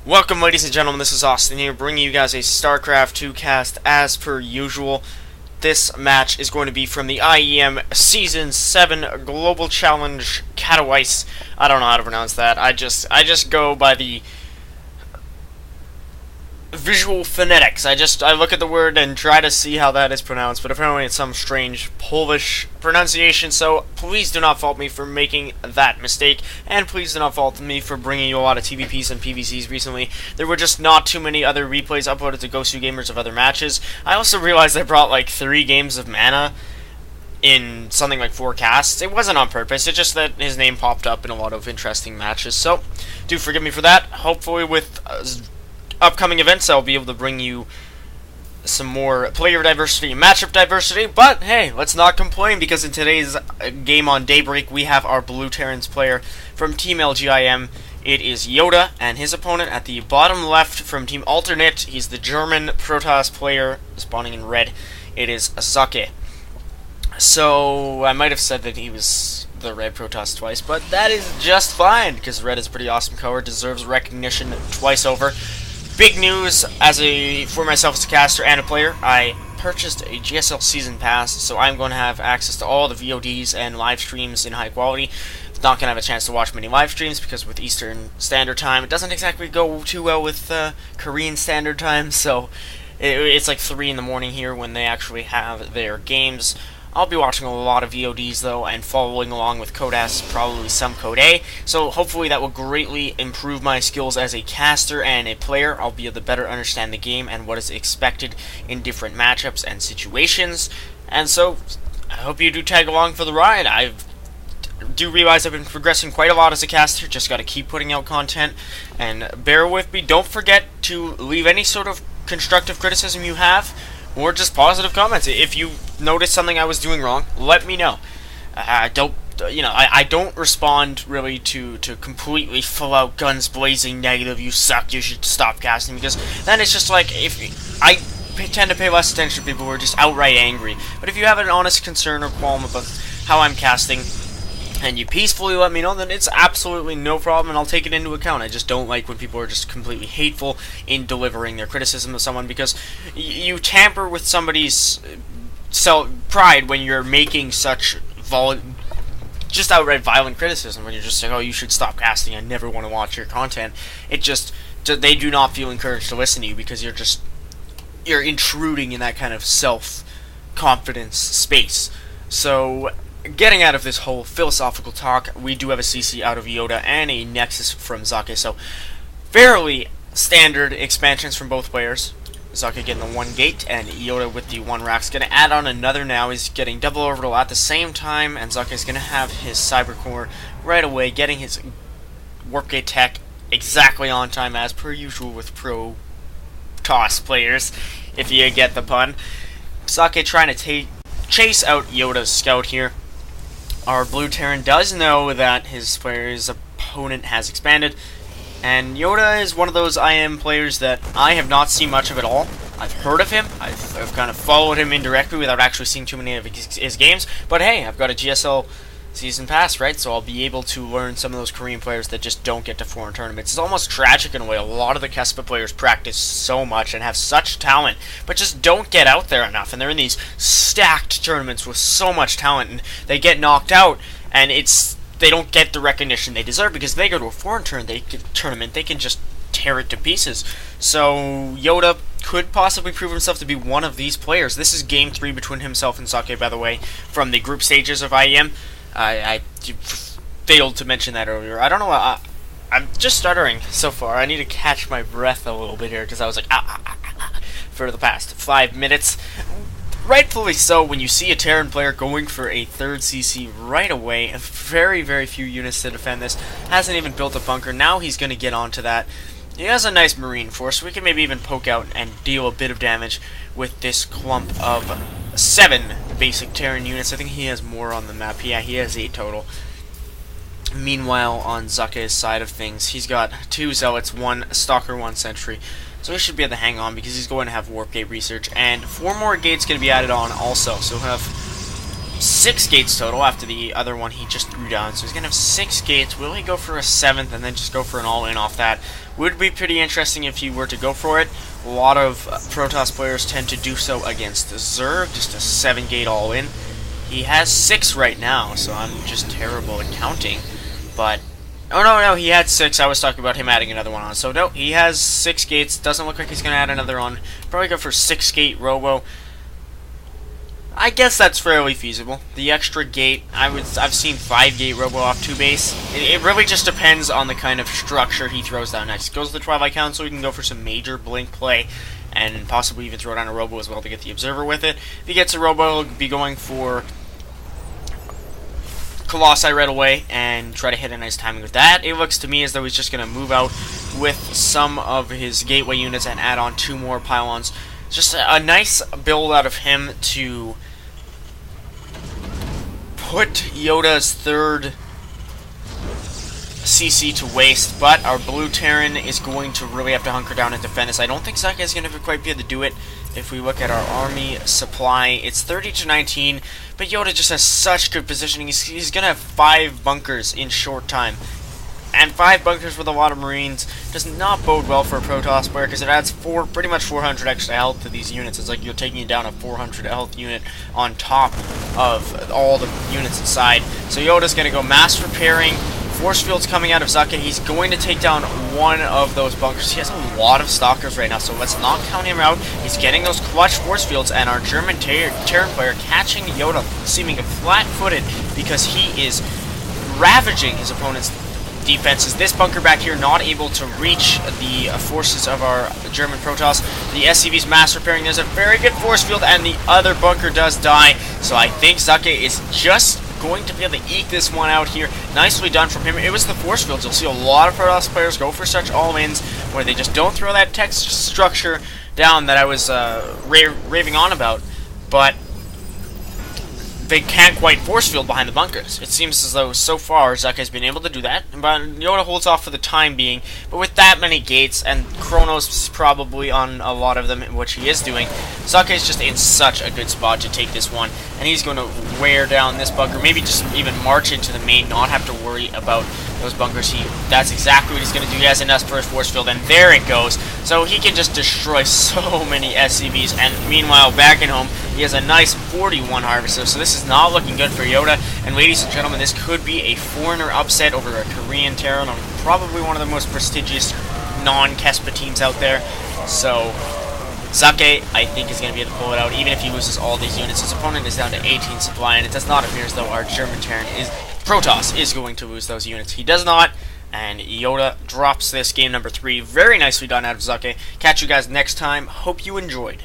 Welcome, ladies and gentlemen, this is Austin here, bringing you guys a StarCraft 2 cast as per usual. This match is going to be from the IEM Season 7 Global Challenge Katowice. I don't know how to pronounce that. I just go by the visual phonetics. I look at the word and try to see how that is pronounced, but apparently it's some strange Polish pronunciation, so please do not fault me for making that mistake, and please do not fault me for bringing you a lot of TVPs and PvCs recently. There were just not too many other replays uploaded to Gosu Gamers of other matches. I also realized I brought like 3 games of mana in something like 4 casts. It wasn't on purpose, it's just that his name popped up in a lot of interesting matches, so do forgive me for that. Hopefully with upcoming events, I'll be able to bring you some more player diversity and matchup diversity, but hey, let's not complain, because in today's game on Daybreak, we have our Blue Terrans player from Team LGIM. It is YoDa, and his opponent at the bottom left from Team Alternate, he's the German Protoss player, spawning in red. It is Socke. So, I might have said that he was the red Protoss twice, but that is just fine, because red is a pretty awesome color, deserves recognition twice over. Big news for myself as a caster and a player, I purchased a GSL Season Pass, so I'm going to have access to all the VODs and live streams in high quality. Not going to have a chance to watch many live streams, because with Eastern Standard Time, it doesn't exactly go too well with Korean Standard Time, so it's like 3 in the morning here when they actually have their games. I'll be watching a lot of VODs though, and following along with Code S, probably some Code A, so hopefully that will greatly improve my skills as a caster and a player. I'll be able to better understand the game and what is expected in different matchups and situations, and so I hope you do tag along for the ride. I do realize I've been progressing quite a lot as a caster, just gotta keep putting out content, and bear with me. Don't forget to leave any sort of constructive criticism you have, or just positive comments. If you notice something I was doing wrong, let me know. I don't respond really to completely full out guns blazing negative, you suck, you should stop casting, because then it's just like, if I tend to pay less attention to people who are just outright angry. But if you have an honest concern or qualm about how I'm casting, and you peacefully let me know, then it's absolutely no problem, and I'll take it into account. I just don't like when people are just completely hateful in delivering their criticism of someone, because you tamper with somebody's pride when you're making such just outright violent criticism, when you're just saying, oh, you should stop casting, I never want to watch your content. It just, they do not feel encouraged to listen to you, because you're intruding in that kind of self-confidence space. So, getting out of this whole philosophical talk, we do have a CC out of YoDa and a Nexus from Socke, so fairly standard expansions from both players. Socke getting the 1 gate, and YoDa with the 1 rack's going to add on another now. He's getting double orbital at the same time, and Socke is going to have his cyber core right away, getting his warp gate tech exactly on time, as per usual with pro toss players, if you get the pun. Socke trying to chase out YoDa's scout here. Our Blue Terran does know that his opponent has expanded, and YoDa is one of those IM players that I have not seen much of at all. I've heard of him, I've kind of followed him indirectly without actually seeing too many of his games, but hey, I've got a GSL Season Pass, right? So I'll be able to learn some of those Korean players that just don't get to foreign tournaments. It's almost tragic in a way. A lot of the Kespa players practice so much and have such talent, but just don't get out there enough. And they're in these stacked tournaments with so much talent, and they get knocked out, and they don't get the recognition they deserve, because they go to a foreign tournament, they can just tear it to pieces. So YoDa could possibly prove himself to be one of these players. This is Game 3 between himself and Socke, by the way, from the group stages of IEM. I failed to mention that earlier. I don't know, I'm just stuttering so far. I need to catch my breath a little bit here, because I was like, for the past 5 minutes. Rightfully so, when you see a Terran player going for a 3rd CC right away, very, very few units to defend this, hasn't even built a bunker, now he's going to get onto that. He has a nice Marine force, so we can maybe even poke out and deal a bit of damage with this clump of 7 basic Terran units. I think he has more on the map. Yeah, he has 8 total. Meanwhile, on Socke's side of things, he's got 2 Zealots, 1 Stalker, 1 Sentry. So he should be able to hang on, because he's going to have Warp Gate Research, and 4 more gates going to be added on also. So he'll have 6 gates total after the other one he just threw down. So he's going to have 6 gates. Will he go for a 7th and then just go for an all-in off that? Would be pretty interesting if he were to go for it. A lot of Protoss players tend to do so against Zerg, just a 7-gate all-in. He has 6 right now, so I'm just terrible at counting. But, oh no, he had 6. I was talking about him adding another one on. So no, he has 6 gates. Doesn't look like he's going to add another on. Probably go for 6-gate robo. I guess that's fairly feasible. The extra gate, I've seen 5-gate robo off 2 base. It really just depends on the kind of structure he throws down next. Goes to the Twilight Council, he can go for some major blink play, and possibly even throw down a robo as well to get the observer with it. If he gets a robo, he'll be going for Colossi right away and try to hit a nice timing with that. It looks to me as though he's just going to move out with some of his gateway units and add on 2 more pylons. Just a nice build out of him to put YoDa's 3rd CC to waste, but our blue Terran is going to really have to hunker down and defend this. I don't think Socke is going to quite be able to do it. If we look at our army supply, it's 30-19, but YoDa just has such good positioning. He's going to have 5 bunkers in short time. And 5 bunkers with a lot of Marines does not bode well for a Protoss player, because it adds pretty much 400 extra health to these units. It's like you're taking down a 400 health unit on top of all the units inside. So YoDa's going to go mass repairing. Force field's coming out of Socke. He's going to take down one of those bunkers. He has a lot of stalkers right now, so let's not count him out. He's getting those clutch force fields, and our German Terran player catching YoDa, seeming flat-footed because he is ravaging his opponent's defenses. This bunker back here not able to reach the forces of our German Protoss. The SCV's mass repairing. There's a very good force field, and the other bunker does die. So I think Socke is just going to be able to eke this one out here. Nicely done from him. It was the force fields. You'll see a lot of Protoss players go for such all-ins where they just don't throw that text structure down that I was raving on about, but they can't quite force field behind the bunkers. It seems as though so far Socke has been able to do that, but YoDa holds off for the time being. But with that many gates, and Kronos probably on a lot of them, which he is doing, Socke is just in such a good spot to take this one, and he's going to wear down this bunker, maybe just even march into the main, not have to worry about those bunkers. That's exactly what he's going to do. He has enough for his force field, and there it goes. So he can just destroy so many SCVs, and meanwhile, back at home, he has a nice 41 harvester, so this is not looking good for YoDa. And ladies and gentlemen, this could be a foreigner upset over a Korean Terran on probably one of the most prestigious non-Kespa teams out there. So Socke, I think, is going to be able to pull it out, even if he loses all these units. His opponent is down to 18 supply, and it does not appear as though our German Terran Protoss is going to lose those units. He does not, and YoDa drops this game number 3. Very nicely done out of Socke. Catch you guys next time. Hope you enjoyed.